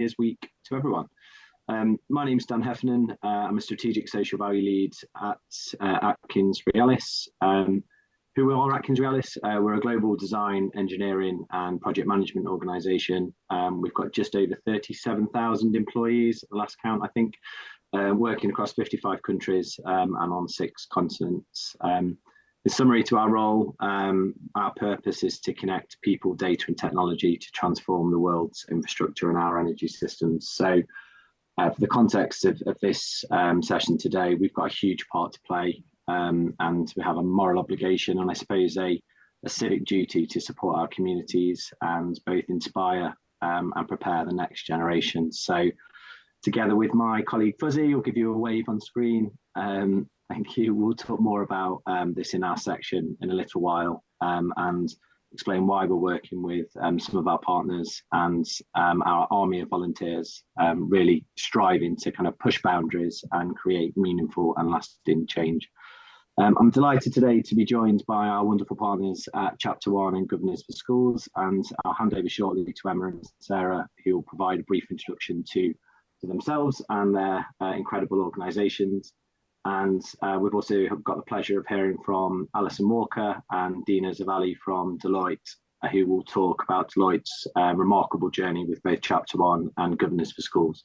Volunteers Week to everyone. My name's Dan Heffernan. I'm a strategic social value lead at Atkins Realis. Who are Atkins Realis? We're a global design, engineering and project management organisation. We've got just over 37,000 employees at the last count, I think, working across 55 countries and on 6 continents. In summary to our role, our purpose is to connect people, data and technology to transform the world's infrastructure and our energy systems. So for the context of this session today, we've got a huge part to play and we have a moral obligation and I suppose a civic duty to support our communities and both inspire and prepare the next generation. So together with my colleague Fuzzy, I'll give you a wave on screen. Thank you. We'll talk more about this in our section in a little while and explain why we're working with some of our partners and our army of volunteers, really striving to kind of push boundaries and create meaningful and lasting change. I'm delighted today to be joined by our wonderful partners at Chapter 1 and Governors for Schools, and I'll hand over shortly to Emma and Sarah, who will provide a brief introduction to themselves and their incredible organisations. And we've also got the pleasure of hearing from Alison Walker and Dina Zavali from Deloitte, who will talk about Deloitte's remarkable journey with both Chapter 1 and Governors for Schools.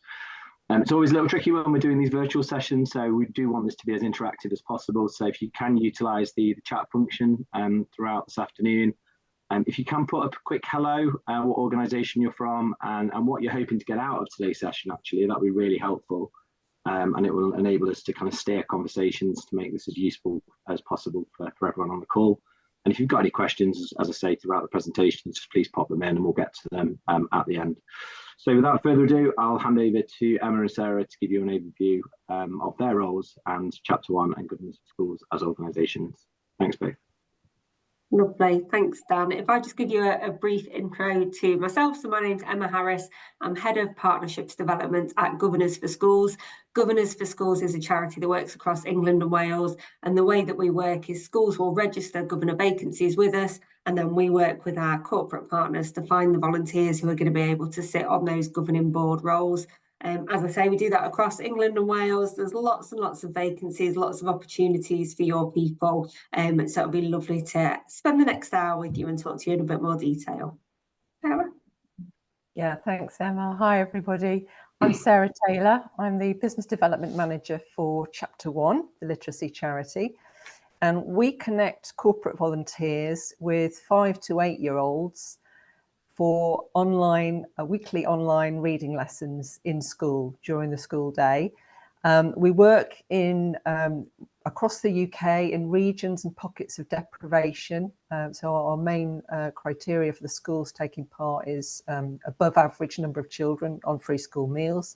It's always a little tricky when we're doing these virtual sessions, so we do want this to be as interactive as possible. So if you can utilise the chat function throughout this afternoon, if you can put up a quick hello, what organisation you're from and what you're hoping to get out of today's session, actually, that'd be really helpful. And it will enable us to kind of steer conversations to make this as useful as possible for everyone on the call. And if you've got any questions, as I say, throughout the presentation, just please pop them in and we'll get to them at the end. So without further ado, I'll hand over to Emma and Sarah to give you an overview of their roles and Chapter 1 and Governors for Schools as organisations. Thanks, both. Lovely, thanks Dan. If I just give you a brief intro to myself. So my name's Emma Harris. I'm Head of Partnerships Development at Governors for Schools. Governors for Schools is a charity that works across England and Wales, and the way that we work is schools will register governor vacancies with us, and then we work with our corporate partners to find the volunteers who are going to be able to sit on those governing board roles. As I say, we do that across England and Wales. There's lots and lots of vacancies, lots of opportunities for your people. So it'll be lovely to spend the next hour with you and talk to you in a bit more detail. Sarah? Yeah, thanks, Emma. Hi, everybody. I'm Sarah Taylor. I'm the Business Development Manager for Chapter 1, the literacy charity. And we connect corporate volunteers with 5 to 8-year-olds for weekly online reading lessons in school during the school day. We work in across the UK in regions and pockets of deprivation. So our main criteria for the schools taking part is above average number of children on free school meals.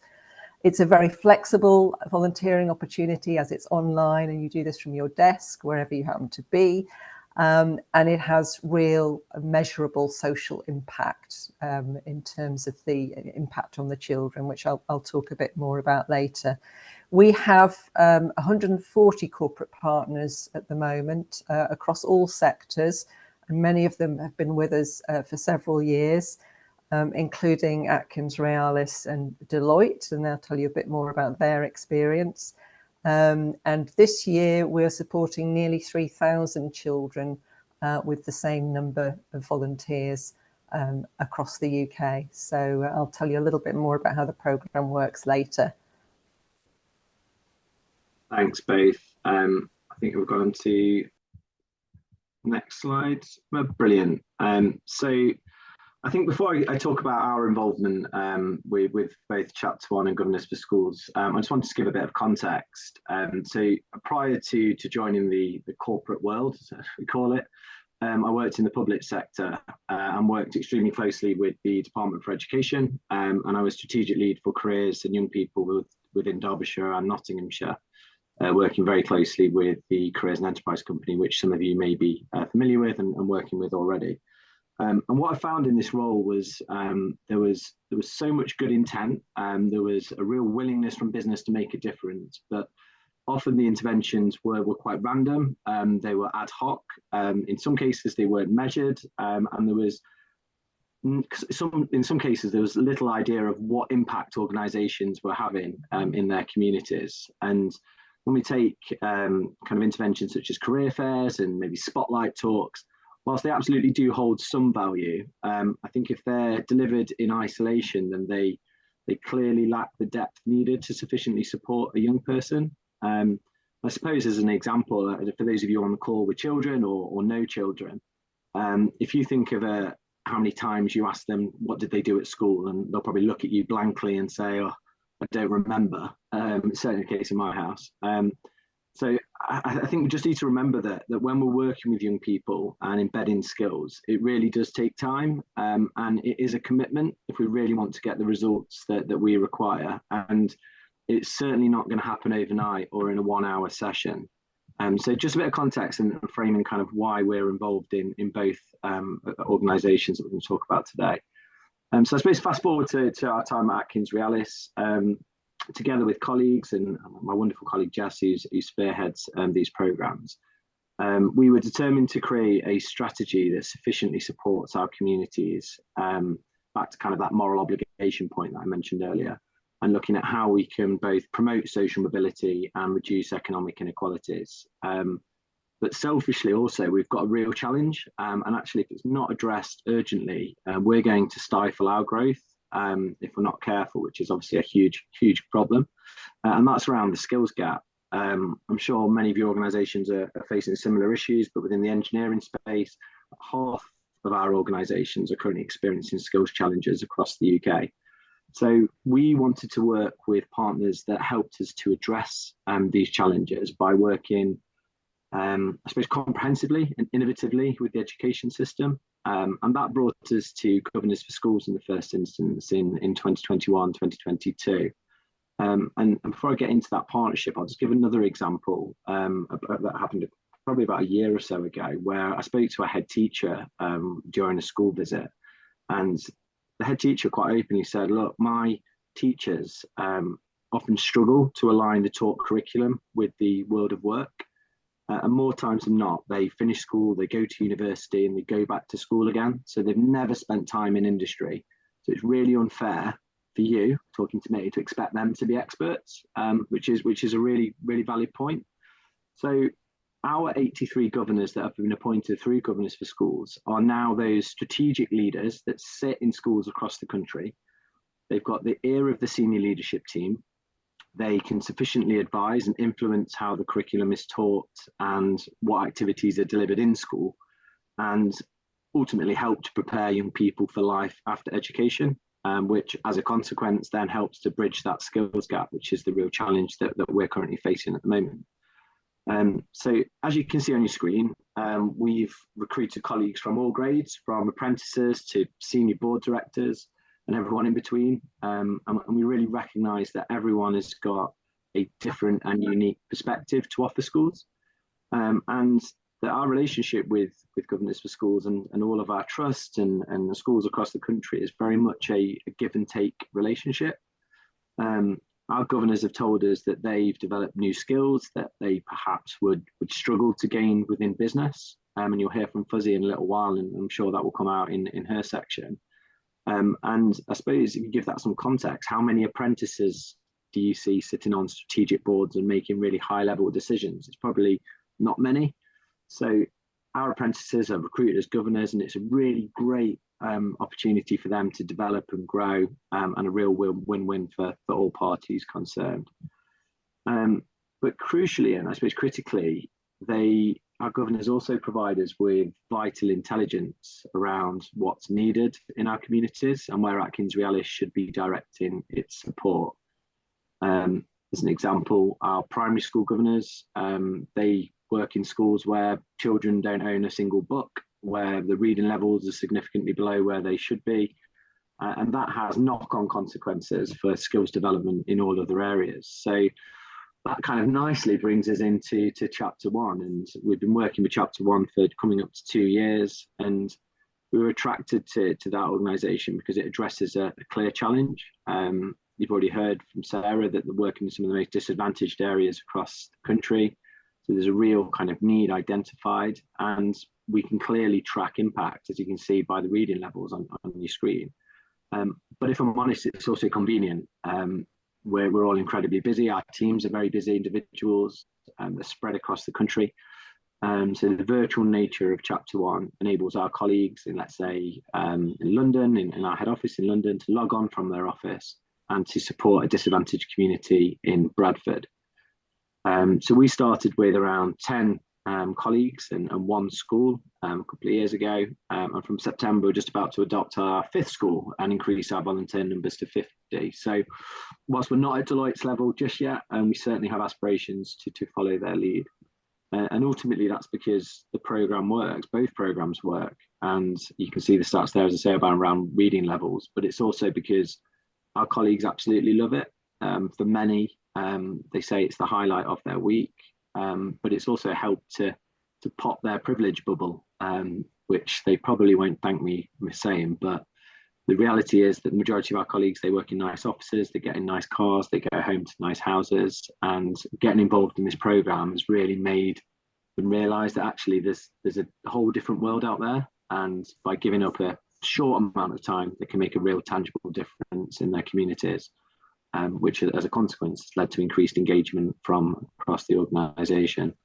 It's a very flexible volunteering opportunity as it's online and you do this from your desk, wherever you happen to be. And it has real measurable social impact in terms of the impact on the children, which I'll talk a bit more about later. We have 140 corporate partners at the moment across all sectors, and many of them have been with us for several years, including Atkins Realis and Deloitte, and they'll tell you a bit more about their experience. And this year we're supporting nearly 3,000 children with the same number of volunteers across the UK. So I'll tell you a little bit more about how the programme works later. Thanks both. I think we've gone to next slide. Brilliant. So I think before I talk about our involvement with both Chapter 1 and Governors for Schools, I just wanted to give a bit of context. So prior to joining the corporate world, as we call it, I worked in the public sector and worked extremely closely with the Department for Education, and I was strategic lead for careers and young people within Derbyshire and Nottinghamshire, working very closely with the Careers and Enterprise Company, which some of you may be familiar with and working with already. And what I found in this role was there was so much good intent, there was a real willingness from business to make a difference, but often the interventions were quite random, they were ad hoc, in some cases they weren't measured, and there was in some cases, there was little idea of what impact organisations were having in their communities. And when we take kind of interventions such as career fairs and maybe spotlight talks, whilst they absolutely do hold some value, I think if they're delivered in isolation, then they clearly lack the depth needed to sufficiently support a young person. I suppose as an example, for those of you on the call with children or no children, if you think of how many times you ask them what did they do at school, and they'll probably look at you blankly and say, oh, I don't remember. Certainly the case in my house. So I think we just need to remember that when we're working with young people and embedding skills, it really does take time, and it is a commitment if we really want to get the results that we require. And it's certainly not going to happen overnight or in a 1 hour session. So just a bit of context and framing kind of why we're involved in both organisations that we're going to talk about today. So I suppose fast forward to our time at Atkins Realis, together with colleagues and my wonderful colleague Jess, who spearheads these programmes, we were determined to create a strategy that sufficiently supports our communities, back to kind of that moral obligation point that I mentioned earlier, and looking at how we can both promote social mobility and reduce economic inequalities. But selfishly also, we've got a real challenge, and actually if it's not addressed urgently, we're going to stifle our growth if we're not careful, which is obviously a huge problem, and that's around the skills gap. I'm sure many of your organisations are facing similar issues, but within the engineering space, half of our organisations are currently experiencing skills challenges across the UK. So we wanted to work with partners that helped us to address these challenges by working, I suppose, comprehensively and innovatively with the education system. And that brought us to Governors for Schools in the first instance in 2021, 2022. And before I get into that partnership, I'll just give another example that happened probably about a year or so ago, where I spoke to a head teacher during a school visit. And the head teacher quite openly said, look, my teachers often struggle to align the taught curriculum with the world of work. And more times than not, they finish school, they go to university and they go back to school again. So they've never spent time in industry. So it's really unfair for you, talking to me, to expect them to be experts, which is a really valid point. So our 83 governors that have been appointed through Governors for Schools are now those strategic leaders that sit in schools across the country. They've got the ear of the senior leadership team. They can sufficiently advise and influence how the curriculum is taught and what activities are delivered in school, and ultimately help to prepare young people for life after education, which as a consequence then helps to bridge that skills gap, which is the real challenge that we're currently facing at the moment. So as you can see on your screen, we've recruited colleagues from all grades, from apprentices to senior board directors and everyone in between. And we really recognise that everyone has got a different and unique perspective to offer schools. And that our relationship with Governors for Schools and all of our trust and the schools across the country is very much a give and take relationship. Our governors have told us that they've developed new skills that they perhaps would struggle to gain within business. And you'll hear from Fuzzy in a little while, and I'm sure that will come out in her section. And I suppose if you give that some context, how many apprentices do you see sitting on strategic boards and making really high level decisions? It's probably not many. So our apprentices are recruited as governors, and it's a really great opportunity for them to develop and grow, and a real win-win for all parties concerned. But crucially, and I suppose critically, our governors also provide us with vital intelligence around what's needed in our communities and where Atkins Realis should be directing its support. As an example, our primary school governors, they work in schools where children don't own a single book, where the reading levels are significantly below where they should be. And that has knock-on consequences for skills development in all other areas. So that kind of nicely brings us into Chapter 1. And we've been working with Chapter 1 for coming up to 2 years. And we were attracted to that organisation because it addresses a clear challenge. You've already heard from Sarah that they're working in some of the most disadvantaged areas across the country. So there's a real kind of need identified, and we can clearly track impact, as you can see by the reading levels on your screen. But if I'm honest, it's also convenient. We're all incredibly busy. Our teams are very busy individuals. They're spread across the country. So the virtual nature of Chapter 1 enables our colleagues in, let's say, in London, in our head office in London, to log on from their office and to support a disadvantaged community in Bradford. So we started with around 10 colleagues and one school a couple of years ago. And from September, we're just about to adopt our 5th school and increase our volunteer numbers to 50. So whilst we're not at Deloitte's level just yet, we certainly have aspirations to follow their lead. And ultimately, that's because the programme works, both programmes work. And you can see the stats there, as I say, about around reading levels, but it's also because our colleagues absolutely love it. For many, they say it's the highlight of their week, but it's also helped to pop their privilege bubble, which they probably won't thank me for saying, but the reality is that the majority of our colleagues, they work in nice offices, they get in nice cars, they go home to nice houses, and getting involved in this programme has really made them realise that actually there's a whole different world out there, and by giving up a short amount of time, they can make a real tangible difference in their communities, which as a consequence has led to increased engagement from across the organisation.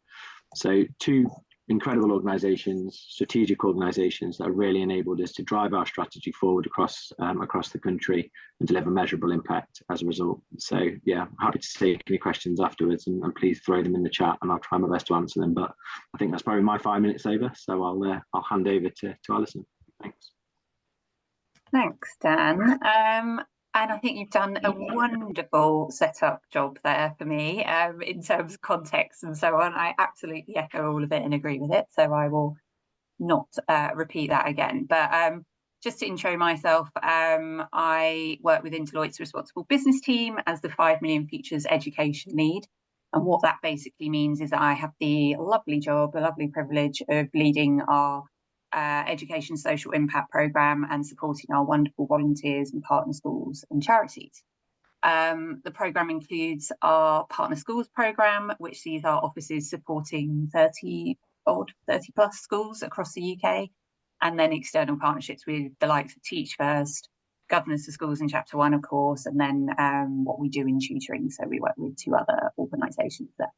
So 2 incredible organisations, strategic organisations that have really enabled us to drive our strategy forward across the country and deliver measurable impact as a result. So yeah, happy to take any questions afterwards, and please throw them in the chat and I'll try my best to answer them. But I think that's probably my 5 minutes over, so I'll hand over to Alison. Thanks. Thanks, Dan. And I think you've done a wonderful setup job there for me in terms of context and so on. I absolutely echo all of it and agree with it, so I will not repeat that again. But just to intro myself, I work within Deloitte's Responsible Business team as the 5 Million Futures Education Lead. And what that basically means is that I have the lovely job, the lovely privilege of leading our education social impact programme and supporting our wonderful volunteers and partner schools and charities. The programme includes our partner schools programme, which sees our offices supporting 30 plus schools across the UK, and then external partnerships with the likes of Teach First, Governors for Schools in Chapter 1, of course, and then what we do in tutoring. So we work with 2 other organisations there.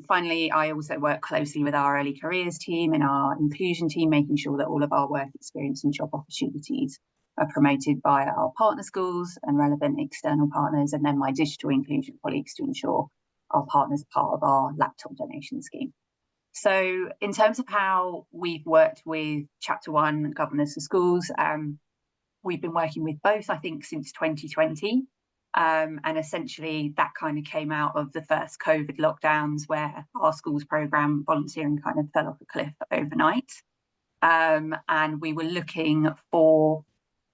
Finally, I also work closely with our early careers team and our inclusion team, making sure that all of our work experience and job opportunities are promoted by our partner schools and relevant external partners, and then my digital inclusion colleagues to ensure our partners are part of our laptop donation scheme. So in terms of how we've worked with Chapter 1 Governors for Schools, we've been working with both, I think, since 2020. And essentially that kind of came out of the first COVID lockdowns, where our schools programme volunteering kind of fell off a cliff overnight. And we were looking for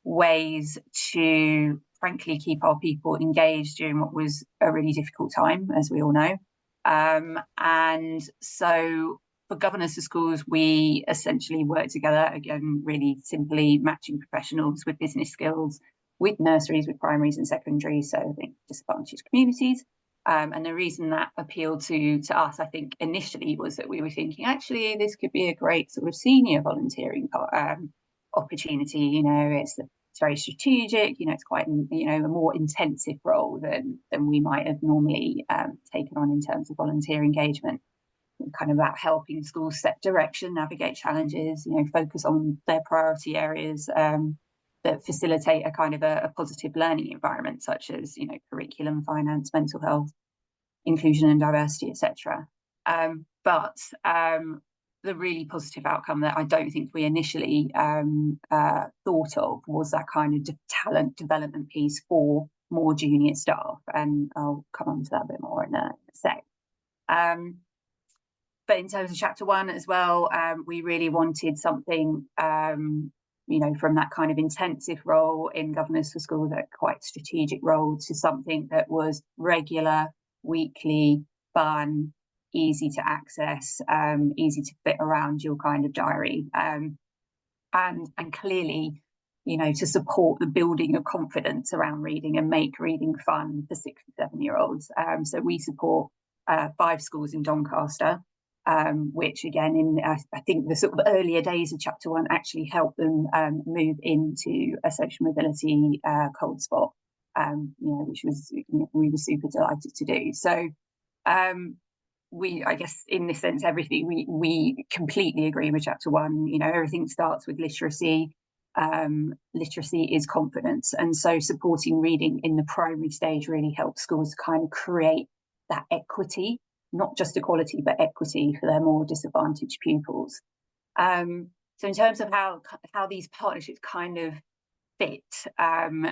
ways to, frankly, keep our people engaged during what was a really difficult time, as we all know. And so for Governors for Schools, we essentially work together, again, really simply matching professionals with business skills, with nurseries, with primaries and secondaries, so I think disadvantaged communities. And the reason that appealed to us, I think, initially was that we were thinking, actually, this could be a great sort of senior volunteering opportunity. You know, it's very strategic, you know, it's quite, you know, a more intensive role than we might have normally taken on in terms of volunteer engagement. Kind of about helping schools set direction, navigate challenges, you know, focus on their priority areas that facilitate a kind of a positive learning environment, such as, you know, curriculum, finance, mental health, inclusion and diversity, etc. But the really positive outcome that I don't think we initially thought of was that kind of talent development piece for more junior staff, and I'll come on to that a bit more in a sec. But in terms of Chapter 1 as well, we really wanted something, you know, from that kind of intensive role in Governors for Schools, that quite strategic role, to something that was regular, weekly, fun, easy to access, easy to fit around your kind of diary, and clearly, you know, to support the building of confidence around reading and make reading fun for 6 to 7 year olds. So we support 5 schools in Doncaster, which again, in I think the sort of earlier days of Chapter 1 actually helped them move into a social mobility cold spot, which was, we were super delighted to do. So I guess in this sense, everything, we completely agree with Chapter 1. Everything starts with literacy. Literacy is confidence, and so supporting reading in the primary stage really helps schools kind of create that equity, not just equality, but equity for their more disadvantaged pupils. So in terms of how these partnerships kind of fit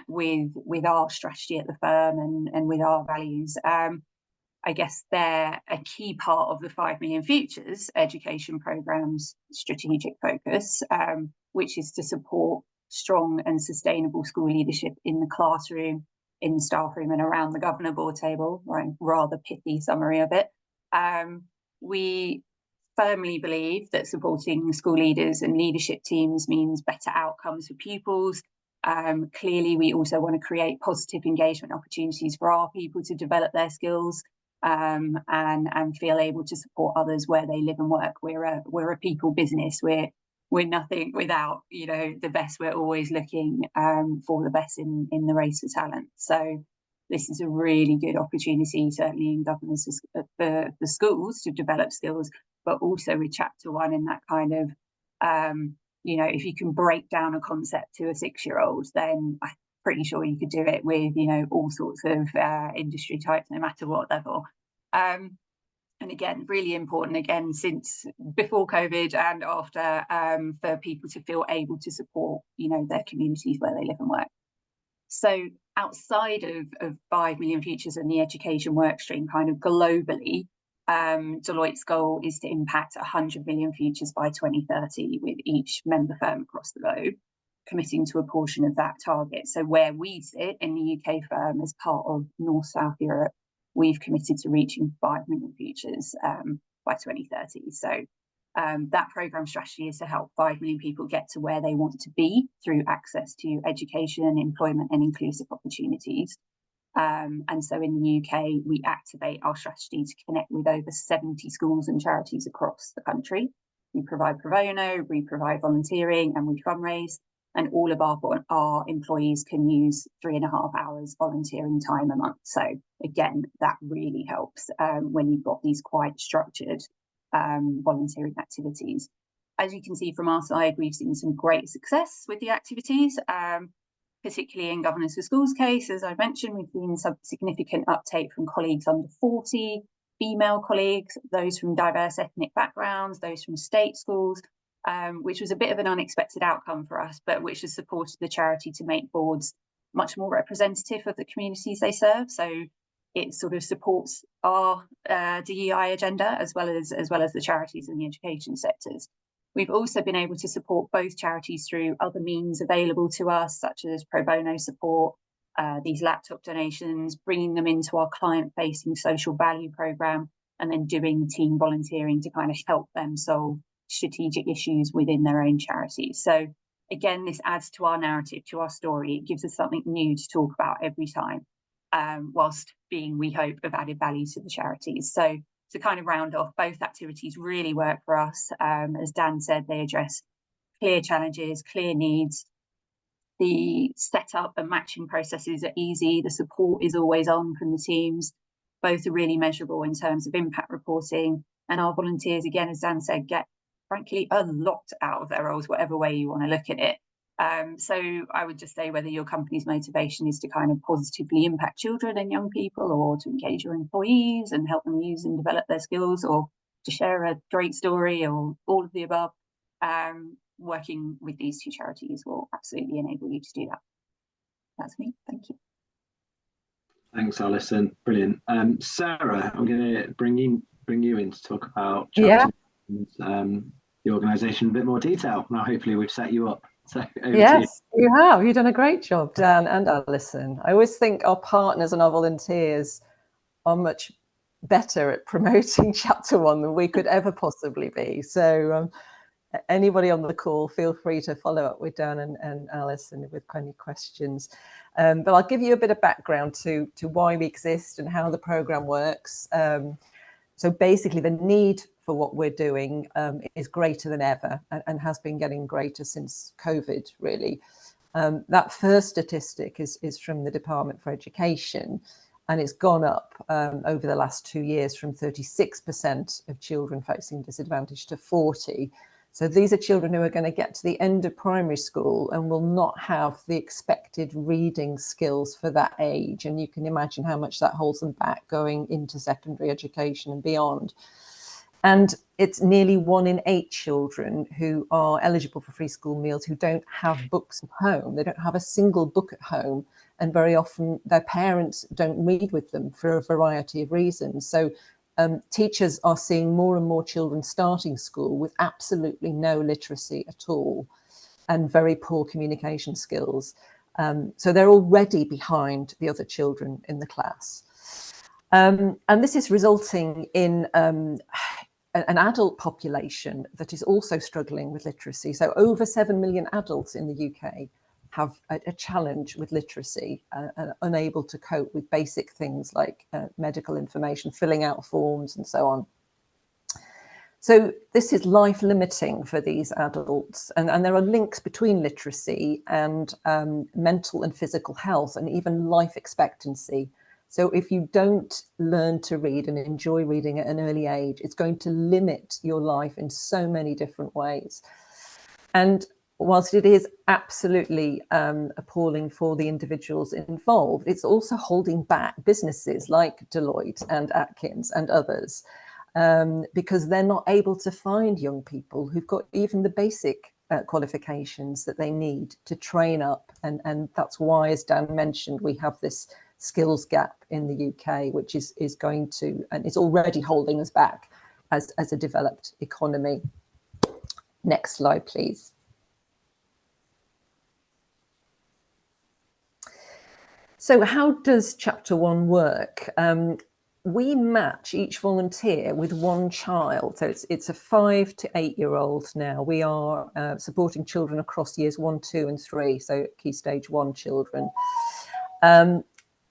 with our strategy at the firm and with our values, I guess they're a key part of the 5 Million Futures education programme's strategic focus, which is to support strong and sustainable school leadership in the classroom, in the staff room, and around the governor board table. Right, rather pithy summary of it. We firmly believe that supporting school leaders and leadership teams means better outcomes for pupils. Clearly, we also want to create positive engagement opportunities for our people to develop their skills and feel able to support others where they live and work. We're a people business. We're nothing without the best. We're always looking for the best in the race for talent. So this is a really good opportunity, certainly in governance for the schools to develop skills, but also with Chapter 1 in that kind of if you can break down a concept to a 6-year-old, then I'm pretty sure you could do it with all sorts of industry types, no matter what level. And again, really important, again, since before COVID and after, for people to feel able to support their communities where they live and work. So outside of 5 Million Futures and the education workstream, kind of globally, Deloitte's goal is to impact 100 million futures by 2030, with each member firm across the globe committing to a portion of that target. So where we sit in the UK firm as part of North-South Europe, we've committed to reaching 5 million futures by 2030. So that programme strategy is to help 5 million people get to where they want to be through access to education, employment and inclusive opportunities. And so in the UK, we activate our strategy to connect with over 70 schools and charities across the country. We provide pro bono, we provide volunteering, and we fundraise. And all of our employees can use 3.5 hours volunteering time a month. So again, that really helps when you've got these quite structured volunteering activities. As you can see from our side, we've seen some great success with the activities. Particularly in Governance for Schools case, as I mentioned, we've seen some significant uptake from colleagues under 40, female colleagues, those from diverse ethnic backgrounds, those from state schools, which was a bit of an unexpected outcome for us, but which has supported the charity to make boards much more representative of the communities they serve. So it sort of supports our DEI agenda as well as the charities in the education sectors. We've also been able to support both charities through other means available to us, such as pro bono support, these laptop donations, bringing them into our client-facing social value programme, and then doing team volunteering to kind of help them solve strategic issues within their own charities. So again, this adds to our narrative, to our story. It gives us something new to talk about every time, whilst being, we hope, of added value to the charities. So to kind of round off, both activities really work for us. As Dan said, they address clear challenges, clear needs. The setup and matching processes are easy. The support is always on from the teams. Both are really measurable in terms of impact reporting. And our volunteers, again, as Dan said, get, frankly, a lot out of their roles, whatever way you want to look at it. So I would just say, whether your company's motivation is to kind of positively impact children and young people, or to engage your employees and help them use and develop their skills, or to share a great story, or all of the above, working with these 2 charities will absolutely enable you to do that. That's me. Thank you. Thanks, Alison. Brilliant. Sarah, I'm going to bring you in to talk about the organisation in a bit more detail. Now, hopefully we've set you up. So yes, you have. You've done a great job, Dan and Alison. I always think our partners and our volunteers are much better at promoting Chapter 1 than we could ever possibly be. So anybody on the call, feel free to follow up with Dan and Alison with any questions. But I'll give you a bit of background to why we exist and how the programme works. So basically the need for what we're doing is greater than ever, and has been getting greater since COVID, really. That first statistic is from the Department for Education, and it's gone up over the last 2 years from 36% of children facing disadvantage to 40%. So these are children who are going to get to the end of primary school and will not have the expected reading skills for that age. And you can imagine how much that holds them back going into secondary education and beyond. And it's nearly 1 in 8 children who are eligible for free school meals who don't have books at home. They don't have a single book at home. And very often their parents don't read with them for a variety of reasons. So teachers are seeing more and more children starting school with absolutely no literacy at all and very poor communication skills. So they're already behind the other children in the class. And this is resulting in an adult population that is also struggling with literacy. So over 7 million adults in the UK have a challenge with literacy, unable to cope with basic things like medical information, filling out forms and so on. So this is life limiting for these adults, and there are links between literacy and mental and physical health and even life expectancy. So if you don't learn to read and enjoy reading at an early age, it's going to limit your life in so many different ways. And whilst it is absolutely appalling for the individuals involved, it's also holding back businesses like Deloitte and Atkins and others, because they're not able to find young people who've got even the basic qualifications that they need to train up. And that's why, as Dan mentioned, we have this skills gap in the UK, which is going to, and it's already holding us back as a developed economy. Next slide, please. So how does Chapter 1 work? We match each volunteer with one child. So it's a 5 to 8 year old now. We are supporting children across years 1, 2 and 3, so Key Stage 1 children.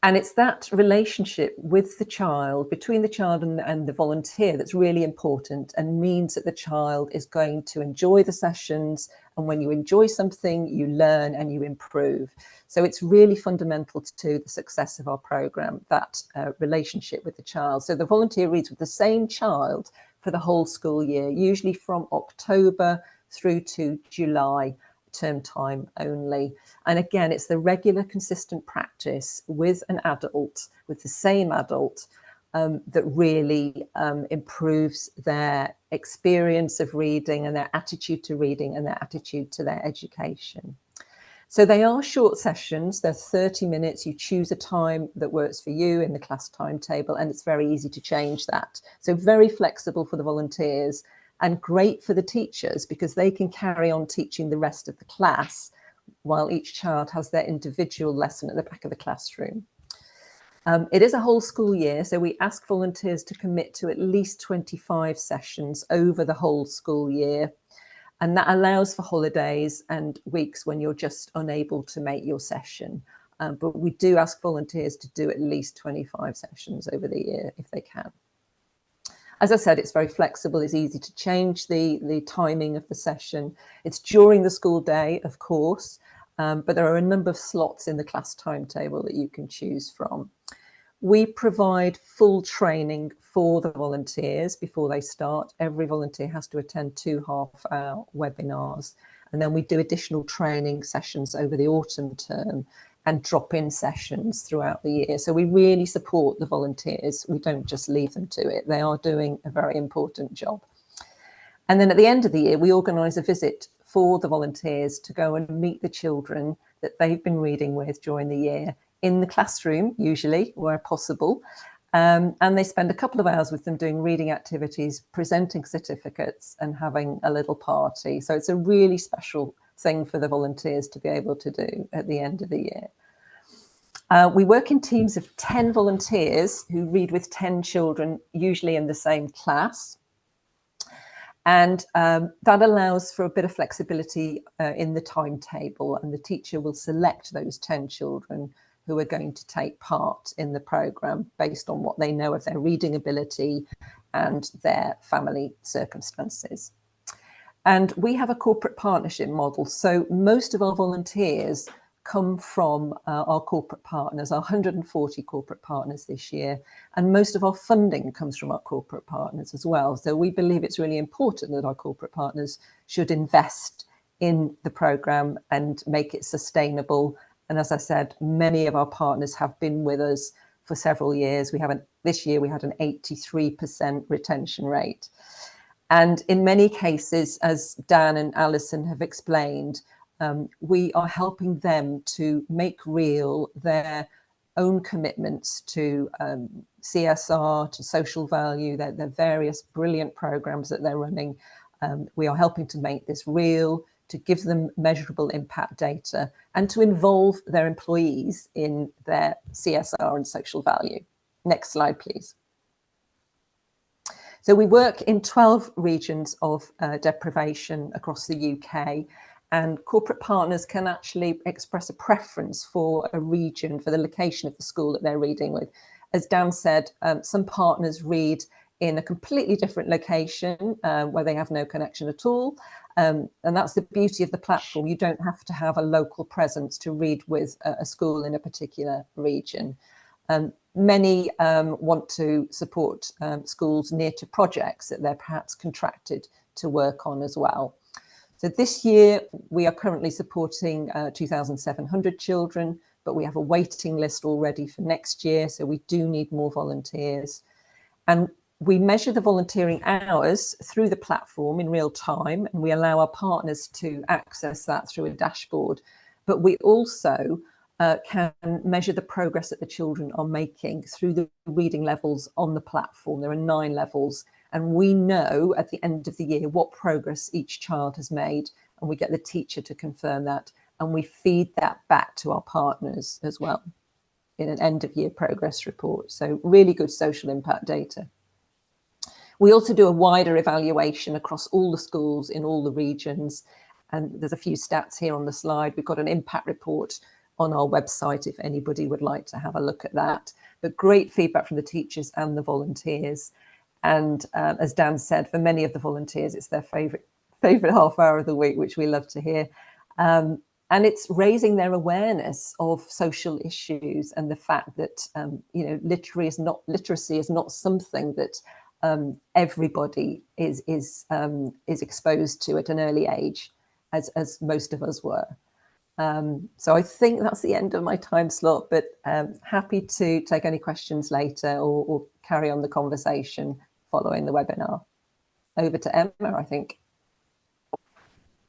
And it's that relationship with the child, between the child and the volunteer, that's really important and means that the child is going to enjoy the sessions. And when you enjoy something, you learn and you improve. So it's really fundamental to the success of our programme, that relationship with the child. So the volunteer reads with the same child for the whole school year, usually from October through to July, term time only. And again, it's the regular, consistent practice with an adult, with the same adult, that really improves their experience of reading and their attitude to reading and their attitude to their education. So they are short sessions, they're 30 minutes, you choose a time that works for you in the class timetable, and it's very easy to change that. So very flexible for the volunteers and great for the teachers, because they can carry on teaching the rest of the class while each child has their individual lesson at the back of the classroom. It is a whole school year, so we ask volunteers to commit to at least 25 sessions over the whole school year. And that allows for holidays and weeks when you're just unable to make your session. But we do ask volunteers to do at least 25 sessions over the year if they can. As I said, it's very flexible. It's easy to change the timing of the session. It's during the school day, of course, but there are a number of slots in the class timetable that you can choose from. We provide full training for the volunteers before they start. Every volunteer has to attend 2 half-hour webinars. And then we do additional training sessions over the autumn term and drop-in sessions throughout the year. So we really support the volunteers. We don't just leave them to it. They are doing a very important job. And then at the end of the year, we organise a visit for the volunteers to go and meet the children that they've been reading with during the year in the classroom, usually, where possible. And they spend a couple of hours with them doing reading activities, presenting certificates and having a little party. So it's a really special thing for the volunteers to be able to do at the end of the year. We work in teams of 10 volunteers who read with 10 children, usually in the same class. And that allows for a bit of flexibility in the timetable, and the teacher will select those 10 children who are going to take part in the programme based on what they know of their reading ability and their family circumstances. And we have a corporate partnership model. So most of our volunteers come from our corporate partners, our 140 corporate partners this year. And most of our funding comes from our corporate partners as well. So we believe it's really important that our corporate partners should invest in the programme and make it sustainable. And as I said, many of our partners have been with us for several years. This year we had an 83% retention rate. And in many cases, as Dan and Alison have explained, we are helping them to make real their own commitments to CSR, to social value, their various brilliant programs that they're running. We are helping to make this real, to give them measurable impact data, and to involve their employees in their CSR and social value. Next slide, please. So we work in 12 regions of deprivation across the UK, and corporate partners can actually express a preference for a region, for the location of the school that they're reading with. As Dan said, some partners read in a completely different location where they have no connection at all. And that's the beauty of the platform. You don't have to have a local presence to read with a school in a particular region. Many want to support schools near to projects that they're perhaps contracted to work on as well. So this year, we are currently supporting 2,700 children, but we have a waiting list already for next year, so we do need more volunteers. And we measure the volunteering hours through the platform in real time, and we allow our partners to access that through a dashboard. But we also can measure the progress that the children are making through the reading levels on the platform. There are 9 levels, and we know at the end of the year what progress each child has made, and we get the teacher to confirm that, and we feed that back to our partners as well in an end of year progress report. So really good social impact data. We also do a wider evaluation across all the schools in all the regions, and there's a few stats here on the slide. We've got an impact report on our website if anybody would like to have a look at that. But great feedback from the teachers and the volunteers. And as Dan said, for many of the volunteers, it's their favourite half hour of the week, which we love to hear. And it's raising their awareness of social issues and the fact that literacy is not something that everybody is exposed to at an early age, as most of us were. So I think that's the end of my time slot, but happy to take any questions later or carry on the conversation following the webinar. Over to Emma, I think.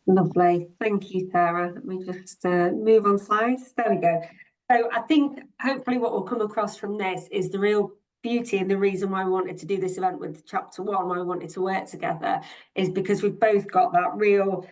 Lovely. Thank you, Sarah. Let me just move on slides. There we go. So I think hopefully what will come across from this is the real beauty, and the reason why we wanted to do this event with Chapter 1, why we wanted to work together, is because we've both got that real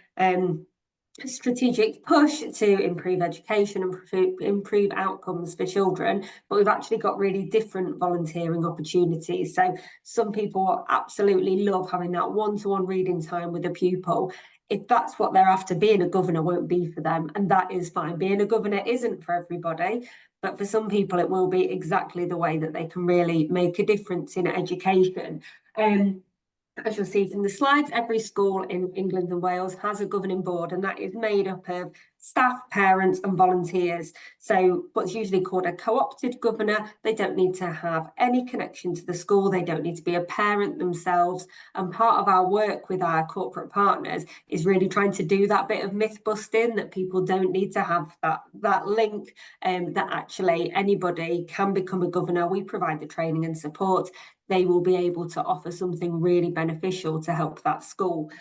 strategic push to improve education and improve outcomes for children, but we've actually got really different volunteering opportunities. So some people absolutely love having that one-to-one reading time with a pupil. If that's what they're after, being a governor won't be for them, and that is fine. Being a governor isn't for everybody, but for some people it will be exactly the way that they can really make a difference in education. As you'll see from the slides, every school in England and Wales has a governing board, and that is made up of staff, parents and volunteers. So what's usually called a co-opted governor, they don't need to have any connection to the school, they don't need to be a parent themselves. And part of our work with our corporate partners is really trying to do that bit of myth busting, that people don't need to have that link, that actually anybody can become a governor. We provide the training and support. They will be able to offer something really beneficial to help that school.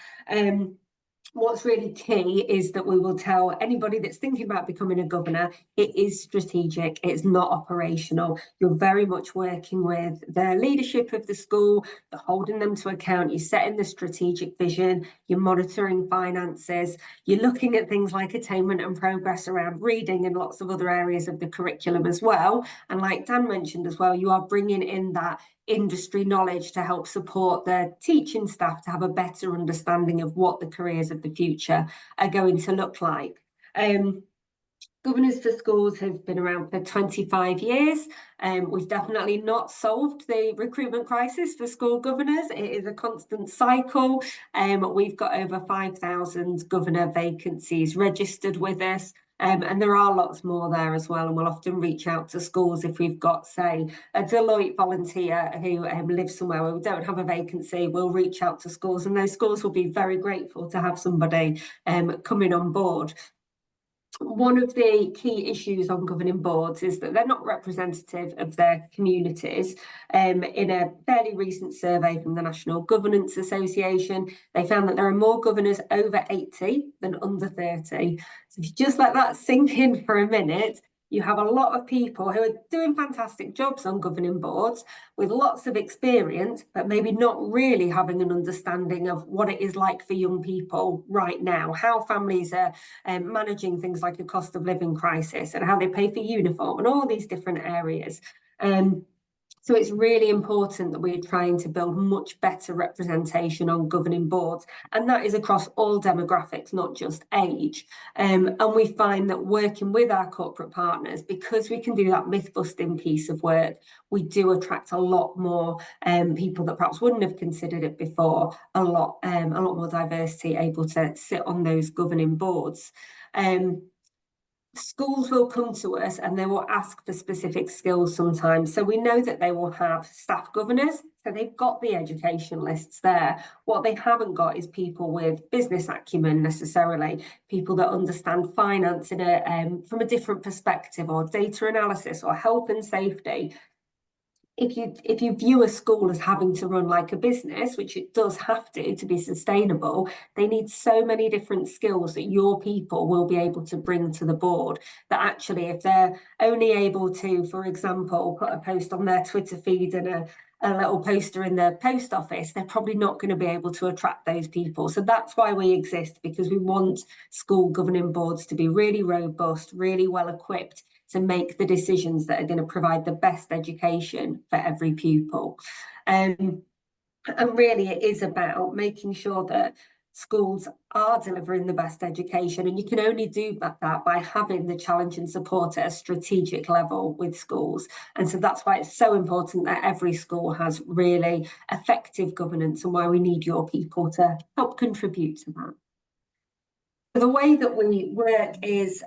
What's really key is that we will tell anybody that's thinking about becoming a governor, it is strategic, it's not operational. You're very much working with the leadership of the school, you're holding them to account, you're setting the strategic vision, you're monitoring finances, you're looking at things like attainment and progress around reading and lots of other areas of the curriculum as well. And like Dan mentioned as well, you are bringing in that industry knowledge to help support the teaching staff to have a better understanding of what the careers of the future are going to look like. Governors for Schools has been around for 25 years. We've definitely not solved the recruitment crisis for school governors. It is a constant cycle. We've got over 5,000 governor vacancies registered with us. And there are lots more there as well. And we'll often reach out to schools if we've got, say, a Deloitte volunteer who lives somewhere where we don't have a vacancy. We'll reach out to schools, and those schools will be very grateful to have somebody coming on board. One of the key issues on governing boards is that they're not representative of their communities. In a fairly recent survey from the National Governance Association, they found that there are more governors over 80 than under 30. So if you just let that sink in for a minute, you have a lot of people who are doing fantastic jobs on governing boards with lots of experience, but maybe not really having an understanding of what it is like for young people right now, how families are managing things like a cost of living crisis and how they pay for uniform and all these different areas. So it's really important that we're trying to build much better representation on governing boards, and that is across all demographics, not just age. And we find that working with our corporate partners, because we can do that myth-busting piece of work, we do attract a lot more people that perhaps wouldn't have considered it before, a lot more diversity able to sit on those governing boards. Schools will come to us and they will ask for specific skills sometimes. So we know that they will have staff governors, so they've got the education lists there. What they haven't got is people with business acumen necessarily, people that understand finance in from a different perspective, or data analysis, or health and safety. If you view a school as having to run like a business, which it does have to be sustainable, they need so many different skills that your people will be able to bring to the board, that actually if they're only able to, for example, put a post on their Twitter feed and a little poster in the post office, they're probably not going to be able to attract those people. So that's why we exist, because we want school governing boards to be really robust, really well equipped to make the decisions that are going to provide the best education for every pupil. And really it is about making sure that schools are delivering the best education, and you can only do that by having the challenge and support at a strategic level with schools. And so that's why it's so important that every school has really effective governance, and why we need your people to help contribute to that. So the way that we work is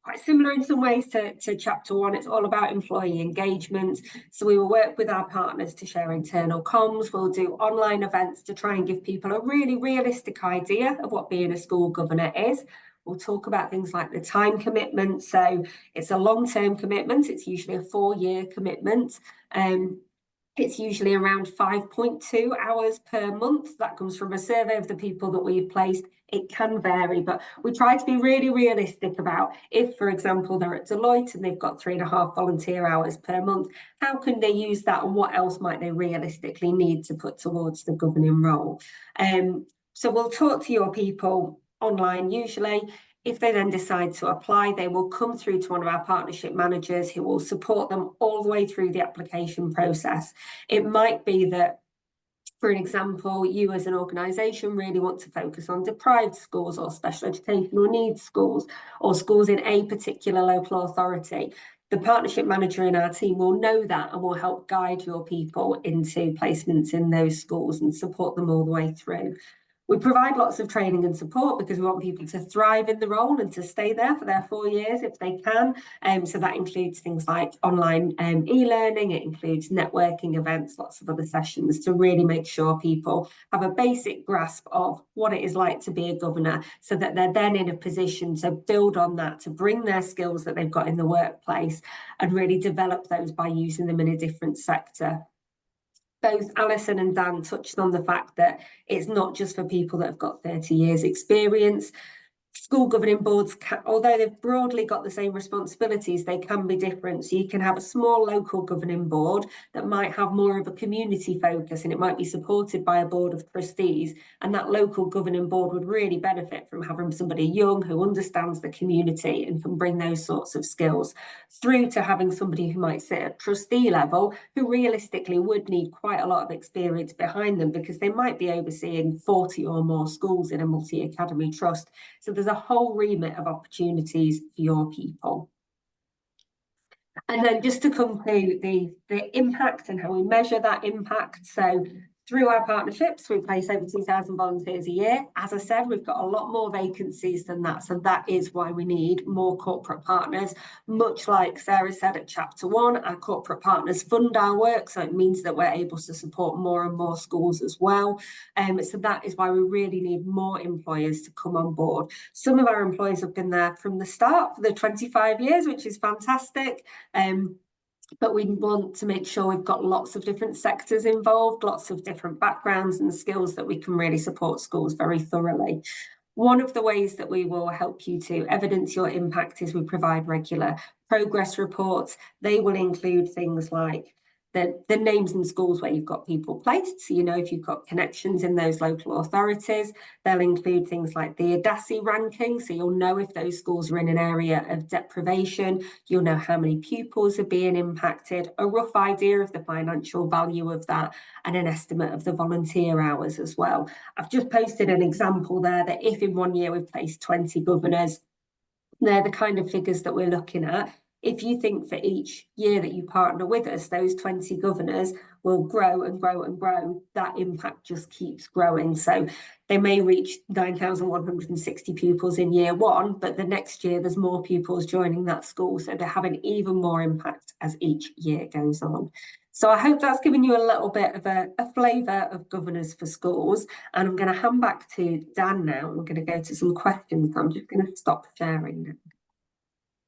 quite similar in some ways to chapter 1. It's all about employee engagement. So we will work with our partners to share internal comms. We'll do online events to try and give people a really realistic idea of what being a school governor is. We'll talk about things like the time commitment. So it's a long-term commitment. It's usually a 4-year commitment. It's usually around 5.2 hours per month. That comes from a survey of the people that we've placed. It can vary, but we try to be really realistic about if, for example, they're at Deloitte and they've got 3.5 volunteer hours per month, how can they use that, and what else might they realistically need to put towards the governing role? So we'll talk to your people online usually. If they then decide to apply, they will come through to one of our partnership managers who will support them all the way through the application process. It might be that, for an example, you as an organisation really want to focus on deprived schools or special educational needs schools, or schools in a particular local authority. The partnership manager in our team will know that and will help guide your people into placements in those schools and support them all the way through. We provide lots of training and support because we want people to thrive in the role and to stay there for their 4 years if they can. So that includes things like online e-learning, it includes networking events, lots of other sessions to really make sure people have a basic grasp of what it is like to be a governor, so that they're then in a position to build on that, to bring their skills that they've got in the workplace and really develop those by using them in a different sector. Both Alison and Dan touched on the fact that it's not just for people that have got 30 years experience. School governing boards, although they've broadly got the same responsibilities, they can be different. So you can have a small local governing board that might have more of a community focus, and it might be supported by a board of trustees. And that local governing board would really benefit from having somebody young who understands the community and can bring those sorts of skills, through to having somebody who might sit at trustee level, who realistically would need quite a lot of experience behind them, because they might be overseeing 40 or more schools in a multi-academy trust. So there's there's a whole remit of opportunities for your people. And then just to conclude, the impact and how we measure that impact. So through our partnerships, we place over 2,000 volunteers a year. As I said, we've got a lot more vacancies than that. So that is why we need more corporate partners. Much like Sarah said at Chapter 1, our corporate partners fund our work. So it means that we're able to support more and more schools as well. So that is why we really need more employers to come on board. Some of our employees have been there from the start for the 25 years, which is fantastic. But we want to make sure we've got lots of different sectors involved, lots of different backgrounds and skills that we can really support schools very thoroughly. One of the ways that we will help you to evidence your impact is we provide regular progress reports. They will include things like the names and schools where you've got people placed, so you know if you've got connections in those local authorities. They'll include things like the ADASI ranking, so you'll know if those schools are in an area of deprivation, you'll know how many pupils are being impacted, a rough idea of the financial value of that, and an estimate of the volunteer hours as well. I've just posted an example there that if in 1 year we've placed 20 governors, they're the kind of figures that we're looking at. If you think for each year that you partner with us, those 20 governors will grow and grow and grow, that impact just keeps growing. So they may reach 9,160 pupils in year 1, but the next year there's more pupils joining that school. So they're having even more impact as each year goes on. So I hope that's given you a little bit of a flavour of Governors for Schools. And I'm going to hand back to Dan now. I'm going to go to some questions. I'm just going to stop sharing now.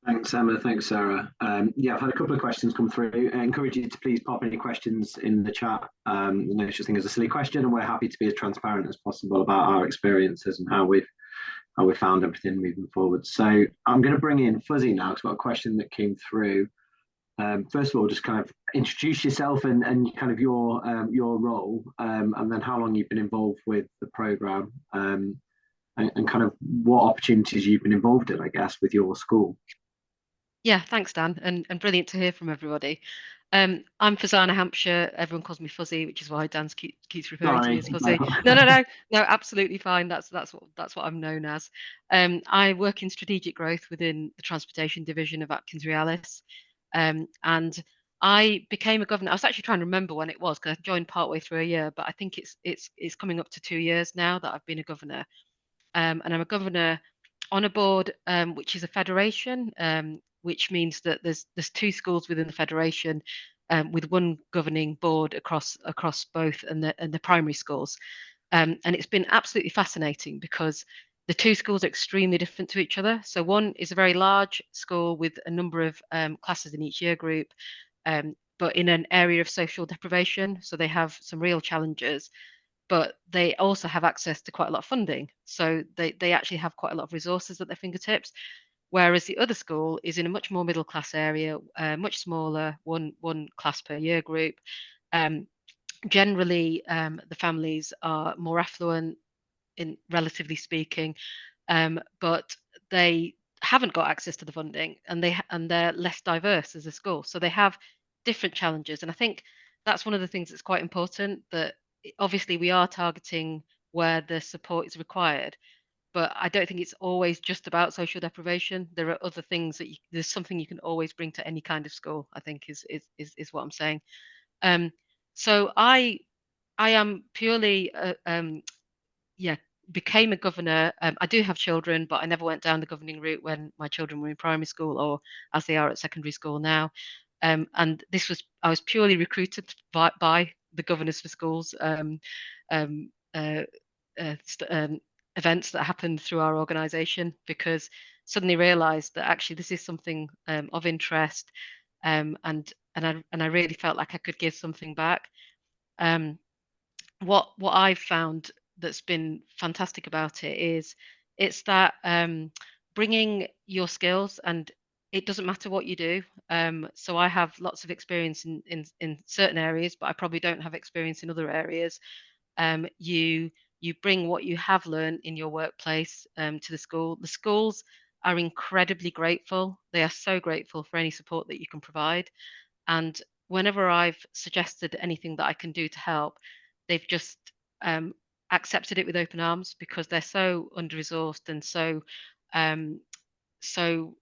Thanks, Emma. Thanks, Sarah. Yeah, I've had a couple of questions come through. I encourage you to please pop any questions in the chat. No such thing as a silly question, and we're happy to be as transparent as possible about our experiences and how we've found everything moving forward. So I'm going to bring in Fuzzy now because I've got a question that came through. First of all, just kind of introduce yourself and kind of your role, and then how long you've been involved with the programme, and kind of what opportunities you've been involved in, I guess, with your school. Yeah, thanks, Dan, and brilliant to hear from everybody. I'm Fazana, Hampshire. Everyone calls me Fuzzy, which is why Dan keeps referring to me as Fuzzy. No, absolutely fine. That's what I'm known as. I work in strategic growth within the transportation division of Atkins Realis, and I became a governor. I was actually trying to remember when it was because I joined partway through a year, but I think it's coming up to 2 years now that I've been a governor, and I'm a governor on a board which is a federation. Which means that there's 2 schools within the federation, with one governing board across both and the primary schools, and it's been absolutely fascinating because the 2 schools are extremely different to each other. So one is a very large school with a number of classes in each year group, but in an area of social deprivation, so they have some real challenges. But they also have access to quite a lot of funding, so they actually have quite a lot of resources at their fingertips. Whereas the other school is in a much more middle class area, much smaller, one class per year group. Generally, the families are more affluent, in relatively speaking, but they haven't got access to the funding, and they're less diverse as a school, so they have different challenges. And I think that's one of the things that's quite important. That obviously we are targeting where the support is required, but I don't think it's always just about social deprivation. There are other things that there's something you can always bring to any kind of school, I think is what I'm saying. So I am purely became a governor. I do have children, but I never went down the governing route when my children were in primary school or as they are at secondary school now. And I was purely recruited by the Governors for Schools events that happened through our organisation, because suddenly realised that actually this is something of interest, and I really felt like I could give something back. What I've found that's been fantastic about it is it's that bringing your skills, and it doesn't matter what you do. So I have lots of experience in certain areas, but I probably don't have experience in other areas. You bring what you have learned in your workplace to the school. The schools are incredibly grateful. They are so grateful for any support that you can provide. And whenever I've suggested anything that I can do to help, they've just accepted it with open arms because they're so under-resourced and so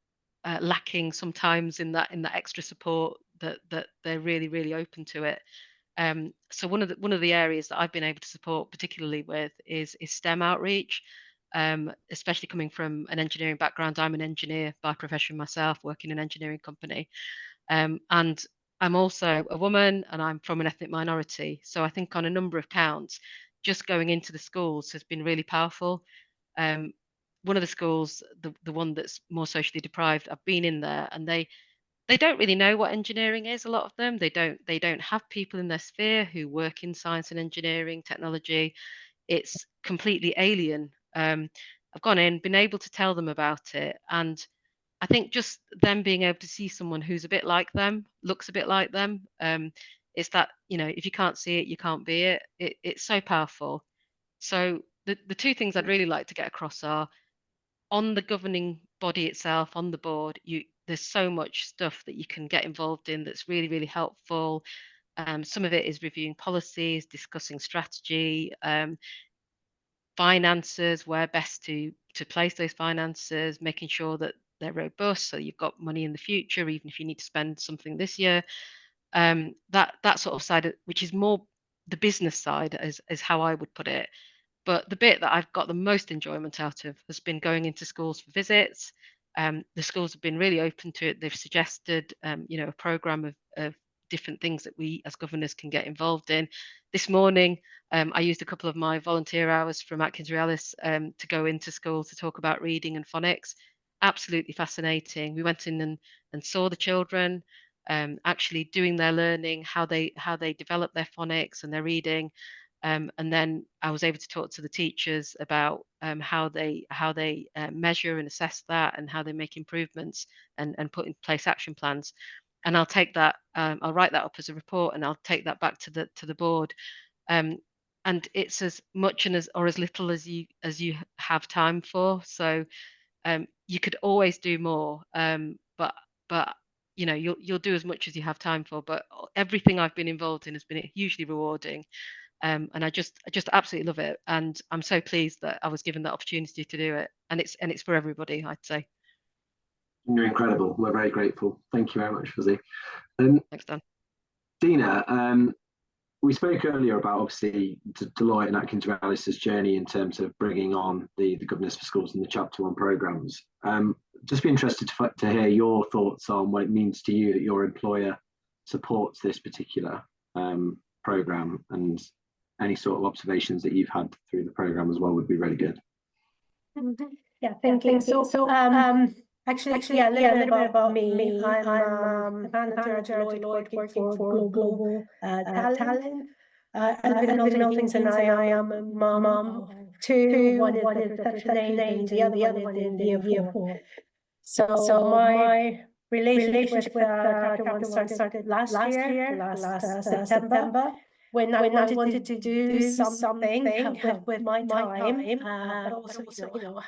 lacking sometimes in that extra support that they're really open to it. So one of the areas that I've been able to support particularly with is STEM outreach, especially coming from an engineering background. I'm an engineer by profession myself, working in an engineering company, and I'm also a woman and I'm from an ethnic minority. So I think on a number of counts, just going into the schools has been really powerful. One of the schools, the one that's more socially deprived, I've been in there and they don't really know what engineering is. A lot of them, they don't have people in their sphere who work in science and engineering, technology. It's completely alien. I've gone in, been able to tell them about it, and I think just them being able to see someone who's a bit like them, looks a bit like them, it's that, if you can't see it, you can't be it. It's so powerful. So the two things I'd really like to get across are on the governing body itself, on the board, there's so much stuff that you can get involved in that's really helpful. Some of it is reviewing policies, discussing strategy, finances, where best to place those finances, making sure that they're robust so you've got money in the future, even if you need to spend something this year. That sort of side, which is more the business side, is how I would put it. But the bit that I've got the most enjoyment out of has been going into schools for visits. The schools have been really open to it. They've suggested, a programme of different things that we as governors can get involved in. This morning, I used a couple of my volunteer hours from Atkins Realis to go into school to talk about reading and phonics. Absolutely fascinating. We went in and saw the children actually doing their learning, how they develop their phonics and their reading. And then I was able to talk to the teachers about how they measure and assess that, and how they make improvements and put in place action plans. And I'll take that, I'll write that up as a report, and I'll take that back to the board. And it's as much and as little as you have time for. So you could always do more, but you'll do as much as you have time for. But everything I've been involved in has been hugely rewarding. And I just absolutely love it, and I'm so pleased that I was given that opportunity to do it, and it's for everybody, I'd say. You're incredible. We're very grateful. Thank you very much, Fuzzy. Thanks, Dan. Dina, we spoke earlier about obviously Deloitte and Atkins Realis' journey in terms of bringing on the Governors for Schools and the Chapter 1 programmes. Just be interested to hear your thoughts on what it means to you that your employer supports this particular programme, and any sort of observations that you've had through the programme as well would be really good. Yeah, thank you. So actually, a little bit about me. I'm a manager at Deloitte working for global talent. I've been involved in things, and I am a mom of two. One is the section 8, and the other one is in the year 4. So my relationship with Chapter 1 started last September. When I wanted to do something with my time, but also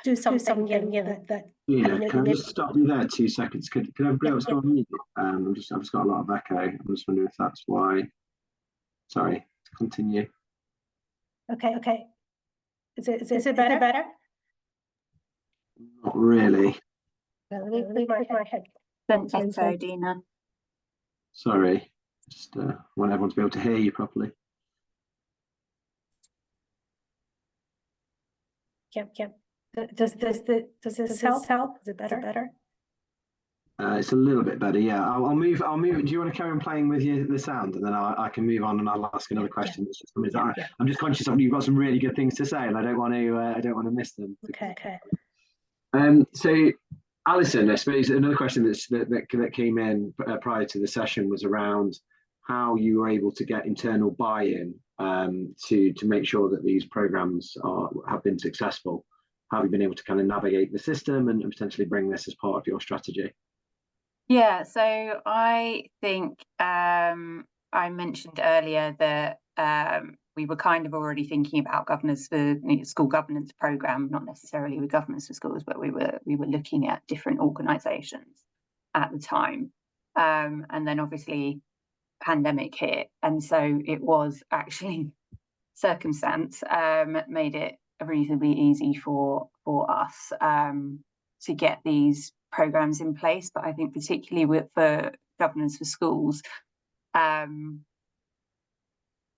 do something that. Can I just stop you there 2 seconds? Could everybody else go on mute? I've just got a lot of echo. I'm just wondering if that's why. Sorry, continue. Okay. Is it better? Not really. Let me leave my head. Don't echo, Dina. Sorry, just want everyone to be able to hear you properly. Yep. Does this help? Is it better? It's a little bit better, yeah. I'll move. Do you want to carry on playing with the sound, and then I can move on and I'll ask another question? Yeah. I'm just conscious of you've got some really good things to say, and I don't want to miss them. Okay. So, Alison, I suppose another question that came in prior to the session was around how you were able to get internal buy-in to make sure that these programs have been successful. How have you been able to kind of navigate the system and potentially bring this as part of your strategy? Yeah, so I think I mentioned earlier that we were kind of already thinking about Governors for School Governance programme, not necessarily with Governors for Schools, but we were looking at different organisations at the time, and then obviously pandemic hit, and so it was actually circumstance made it reasonably easy for us to get these programs in place. But I think particularly for Governors for Schools,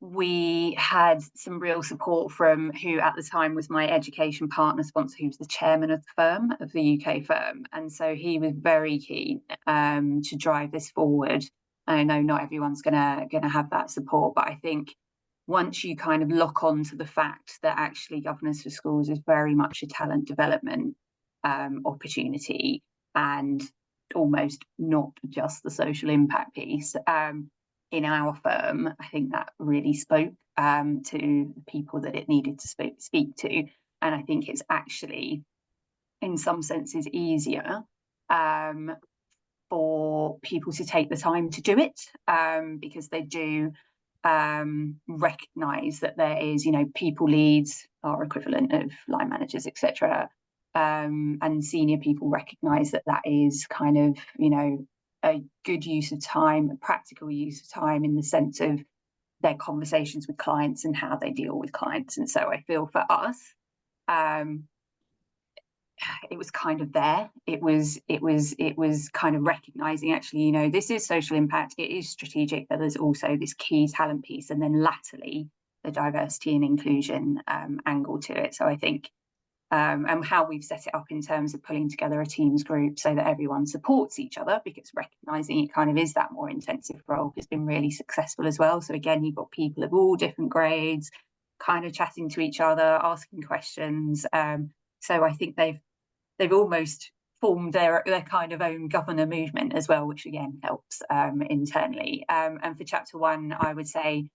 we had some real support from who at the time was my education partner sponsor, who was the chairman of the firm, of the UK firm. And so he was very keen to drive this forward. I know not everyone's gonna have that support, but I think once you kind of lock on to the fact that actually Governors for Schools is very much a talent development opportunity, and almost not just the social impact piece, in our firm, I think that really spoke to the people that it needed to speak to. And I think it's actually, in some senses, easier for people to take the time to do it, because they do recognise that there is, people leads are equivalent of line managers, etc. And senior people recognise that is kind of, a good use of time, a practical use of time, in the sense of their conversations with clients and how they deal with clients. And so I feel for us, it was kind of there. It was kind of recognising, actually, this is social impact, it is strategic, but there's also this key talent piece, and then latterly the diversity and inclusion angle to it. So I think and how we've set it up in terms of pulling together a Teams group so that everyone supports each other, because recognising it kind of is that more intensive role, has been really successful as well. So again, you've got people of all different grades kind of chatting to each other, asking questions. So I think they've almost formed their kind of own governor movement as well, which again helps internally. And for Chapter 1, I would say,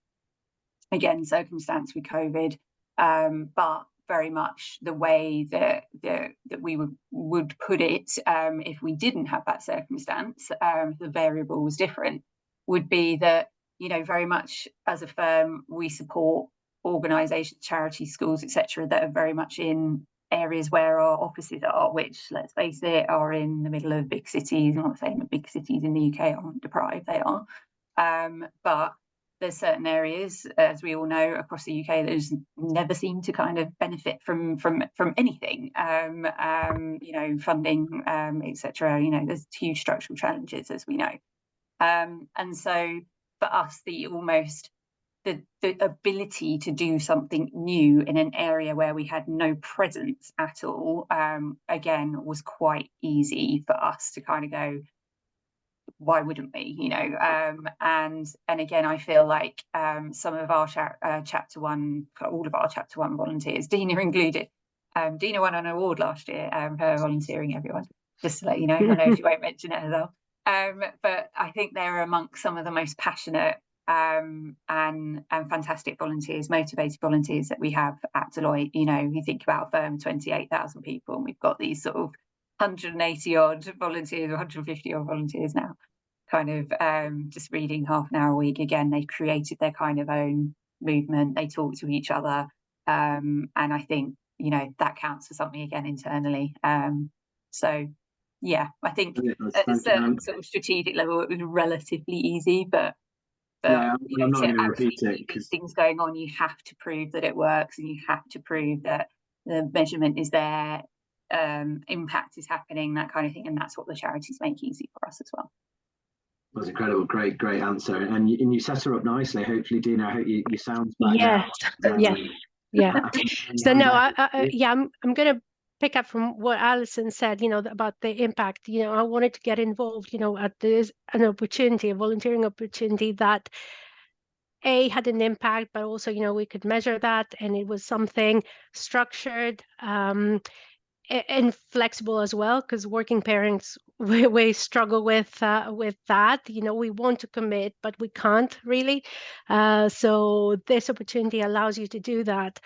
again, circumstance with COVID, but very much the way that we would put it, if we didn't have that circumstance, the variable was different, would be that, very much as a firm, we support organisations, charities, schools, etc., that are very much in areas where our offices are, which, let's face it, are in the middle of big cities. I'm not saying that big cities in the UK aren't deprived, they are. But there's certain areas, as we all know, across the UK that just never seem to kind of benefit from anything, funding, etc. There's huge structural challenges, as we know. And so for us, the ability to do something new in an area where we had no presence at all, again, was quite easy for us to kind of go, why wouldn't we, and again, I feel like some of our Chapter 1, all of our Chapter 1 volunteers, Dina included, Dina won an award last year for volunteering, everyone, just to let you know. I know she won't mention it herself, but I think they're amongst some of the most passionate and fantastic volunteers, motivated volunteers that we have at Deloitte. You think about a firm, 28,000 people, and we've got these sort of 180 odd volunteers, 150 odd volunteers now, kind of just reading half an hour a week. Again, they've created their kind of own movement, they talk to each other, and I think that counts for something again internally. So yeah, I think at a certain sort of strategic level it was relatively easy, but I'm not going to repeat it, because things going on, you have to prove that it works, and you have to prove that the measurement is there, impact is happening, that kind of thing, and that's what the charities make easy for us as well. That's incredible. Great answer, and you set her up nicely. Hopefully, Dina, I hope you sound back yes now. yeah so no, I'm gonna pick up from what Alison said, about the impact. I wanted to get involved, at this an opportunity, a volunteering opportunity that had an impact, but also, we could measure that, and it was something structured, and flexible as well, because working parents we struggle with that. We want to commit, but we can't really. So this opportunity allows you to do that.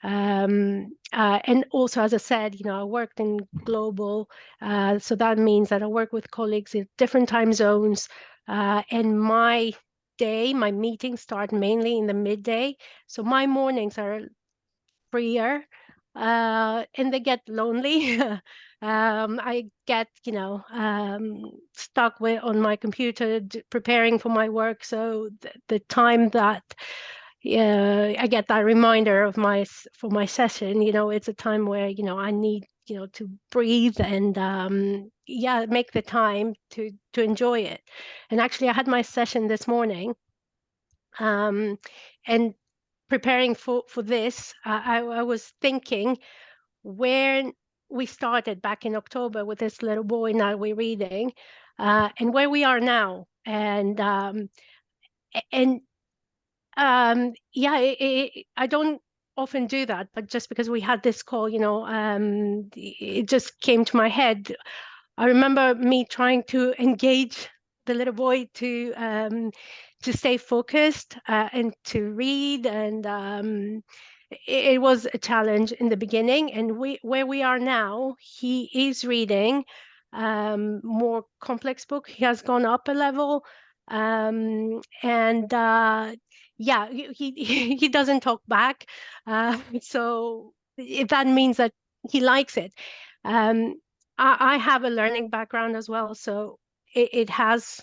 And also, as I said, I worked in global, so that means that I work with colleagues in different time zones, and my meetings start mainly in the midday, so my mornings are freer, and they get lonely. I get stuck on my computer preparing for my work, so the time that I get that reminder of for my session, it's a time where, I need, to breathe and make the time to enjoy it. And actually I had my session this morning, and preparing for this, I was thinking where we started back in October with this little boy now we're reading, and where we are now. And I don't often do that, but just because we had this call, it just came to my head. I remember me trying to engage the little boy to stay focused and to read, and it was a challenge in the beginning. And where we are now, he is reading more complex book. He has gone up a level, and he doesn't talk back, so that means that he likes it. I have a learning background as well, so it has,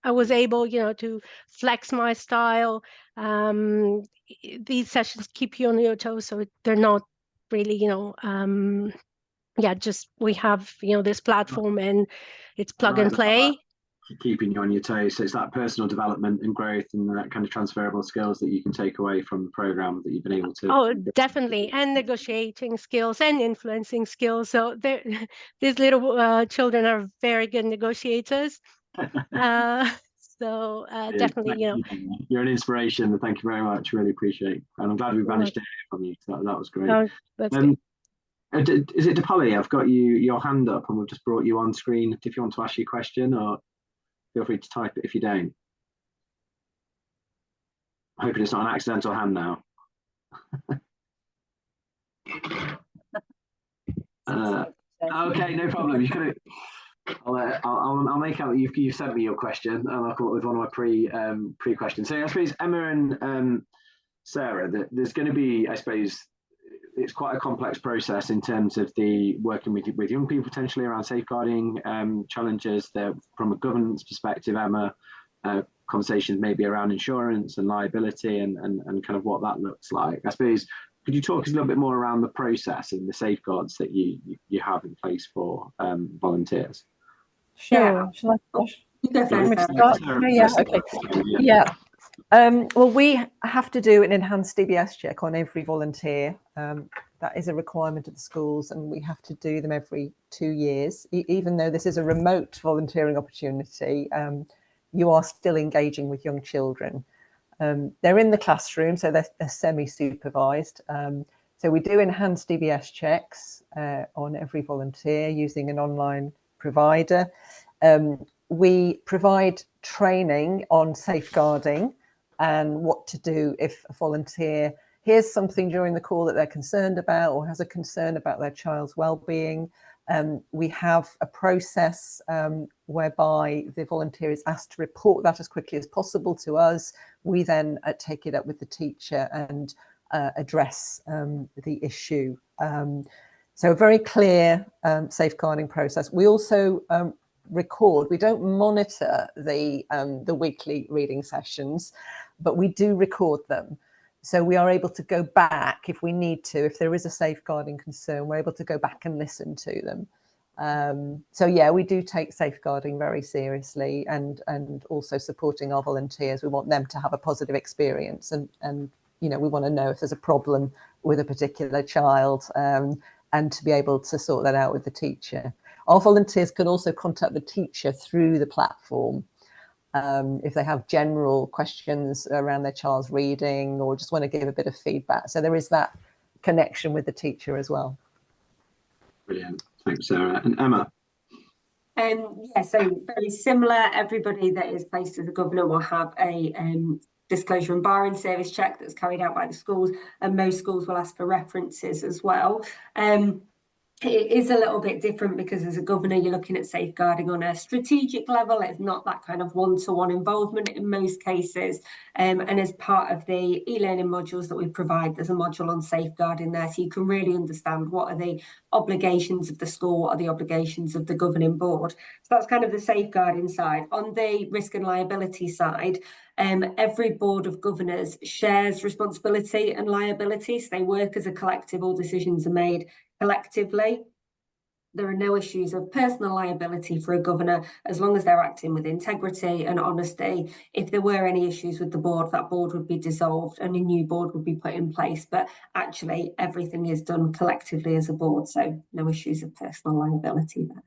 I was able, to flex my style. These sessions keep you on your toes, so they're not really, just we have, this platform and it's plug and play. Keeping you on your toes. So it's that personal development and growth and that kind of transferable skills that you can take away from the program that you've been able to. Oh, definitely. And negotiating skills and influencing skills. So these little children are very good negotiators. So definitely, You're an inspiration. Thank you very much. Really appreciate it. And I'm glad we managed to hear from you. So that was great. Oh, that's good. Is it DePolly? I've got your hand up and we've just brought you on screen if you want to ask your question, or feel free to type it if you don't. I'm hoping it's not an accidental hand now. Okay, no problem. You could. I'll make out that you've sent me your question, and I'll come up with one of my pre questions. So I suppose Emma and Sarah, there's going to be, I suppose, it's quite a complex process in terms of the working with young people potentially around safeguarding challenges. There, from a governance perspective, Emma, conversations maybe around insurance and liability and kind of what that looks like. I suppose, could you talk us a little bit more around the process and the safeguards that you have in place for volunteers? Sure. Shall I start? Okay. Well, we have to do an enhanced DBS check on every volunteer. That is a requirement of the schools, and we have to do them every 2 years. Even though this is a remote volunteering opportunity, you are still engaging with young children. They're in the classroom, so they're semi-supervised. So we do enhanced DBS checks on every volunteer using an online provider. We provide training on safeguarding and what to do if a volunteer hears something during the call that they're concerned about or has a concern about their child's well-being. We have a process whereby the volunteer is asked to report that as quickly as possible to us. We then take it up with the teacher and address the issue. So a very clear safeguarding process. We also record. We don't monitor the weekly reading sessions, but we do record them. So we are able to go back if we need to. If there is a safeguarding concern, we're able to go back and listen to them. So yeah, we do take safeguarding very seriously, and also supporting our volunteers. We want them to have a positive experience, and we want to know if there's a problem with a particular child, and to be able to sort that out with the teacher. Our volunteers can also contact the teacher through the platform if they have general questions around their child's reading or just want to give a bit of feedback. So there is that connection with the teacher as well. Brilliant. Thanks, Sarah. And Emma? So very similar. Everybody that is placed as a governor will have a disclosure and barring service check that's carried out by the schools, and most schools will ask for references as well. it is a little bit different because as a governor, you're looking at safeguarding on a strategic level. It's not that kind of one-to-one involvement in most cases. And as part of the e-learning modules that we provide, there's a module on safeguarding there. So you can really understand what are the obligations of the school, what are the obligations of the governing board. So that's kind of the safeguarding side. On the risk and liability side, every board of governors shares responsibility and liability. So they work as a collective, all decisions are made collectively. There are no issues of personal liability for a governor as long as they're acting with integrity and honesty. If there were any issues with the board, that board would be dissolved and a new board would be put in place. But actually, everything is done collectively as a board, so no issues of personal liability there.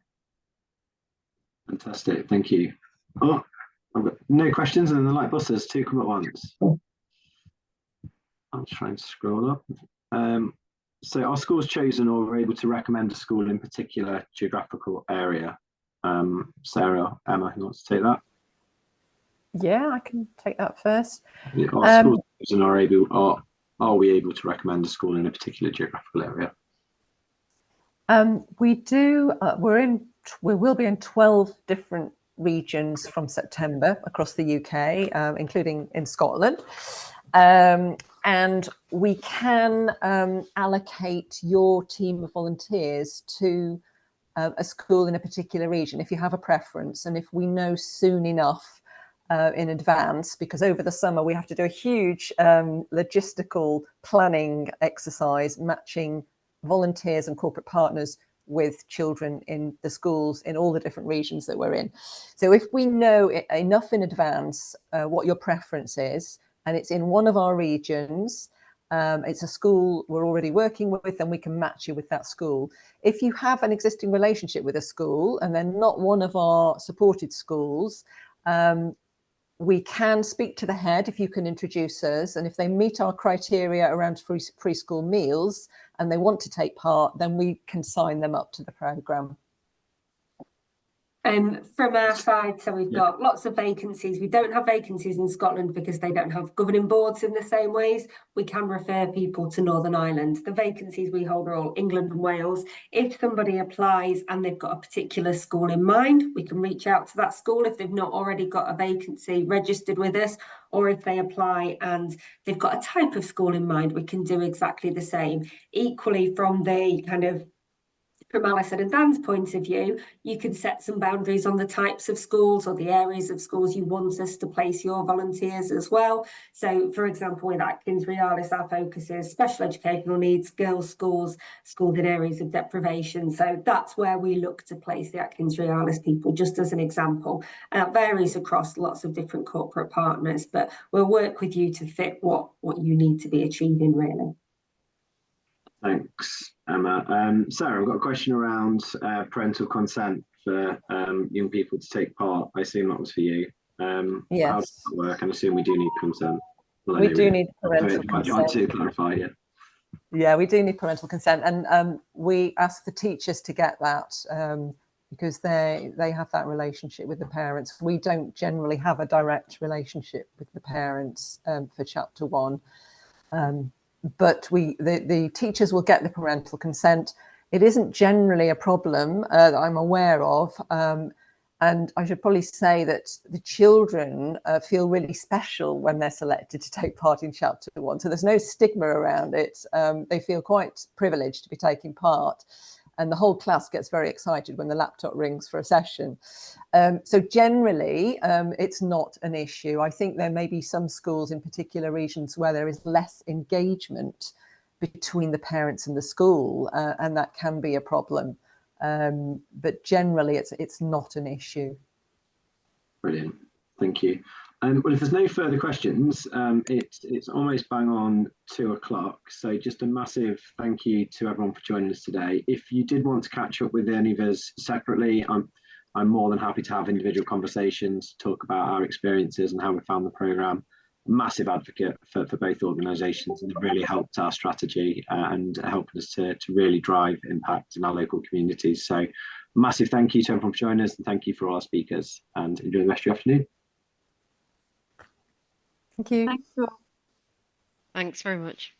Fantastic, thank you. Oh, I've got no questions, and the light buses, 2 come at once. I'll try and scroll up. So are schools chosen or are able to recommend a school in particular geographical area? Sarah, Emma, who wants to take that? Yeah, I can take that first. Yeah, are schools chosen or are we able to recommend a school in a particular geographical area? We do. We will be in 12 different regions from September across the UK, including in Scotland. And we can allocate your team of volunteers to a school in a particular region if you have a preference, and if we know soon enough in advance, because over the summer we have to do a huge logistical planning exercise, matching volunteers and corporate partners with children in the schools in all the different regions that we're in. So if we know enough in advance what your preference is, and it's in one of our regions, it's a school we're already working with, and we can match you with that school. If you have an existing relationship with a school and they're not one of our supported schools, we can speak to the head if you can introduce us, and if they meet our criteria around free school meals and they want to take part, then we can sign them up to the programme. From our side, so we've got lots of vacancies. We don't have vacancies in Scotland because they don't have governing boards in the same ways. We can refer people to Northern Ireland. The vacancies we hold are all England and Wales. If somebody applies and they've got a particular school in mind, we can reach out to that school if they've not already got a vacancy registered with us, or if they apply and they've got a type of school in mind, we can do exactly the same. Equally, from Alison and Dan's point of view, you can set some boundaries on the types of schools or the areas of schools you want us to place your volunteers as well. So, for example, with Atkins Realis, our focus is special educational needs, girls' schools, schools in areas of deprivation. So that's where we look to place the Atkins Realis people, just as an example. It varies across lots of different corporate partners, but we'll work with you to fit what you need to be achieving, really. Thanks, Emma. Sarah, I've got a question around parental consent for young people to take part. I assume that was for you. Yes. How does that work? I assume we do need consent. Well, we do need parental consent. I to clarify, yeah. Yeah, we do need parental consent, and we ask the teachers to get that because they have that relationship with the parents. We don't generally have a direct relationship with the parents for Chapter 1. But the teachers will get the parental consent. It isn't generally a problem that I'm aware of. And I should probably say that the children feel really special when they're selected to take part in Chapter 1. So there's no stigma around it. They feel quite privileged to be taking part. And the whole class gets very excited when the laptop rings for a session. So generally, it's not an issue. I think there may be some schools in particular regions where there is less engagement between the parents and the school, and that can be a problem. But generally, it's not an issue. Brilliant, thank you. Well, if there's no further questions, it's almost bang on 2 o'clock. So just a massive thank you to everyone for joining us today. If you did want to catch up with any of us separately, I'm more than happy to have individual conversations, talk about our experiences and how we found the programme. Massive advocate for both organisations, and it really helped our strategy and helped us to really drive impact in our local communities. So massive thank you to everyone for joining us, and thank you for all our speakers, and enjoy the rest of your afternoon. Thank you. Thanks. Thanks very much.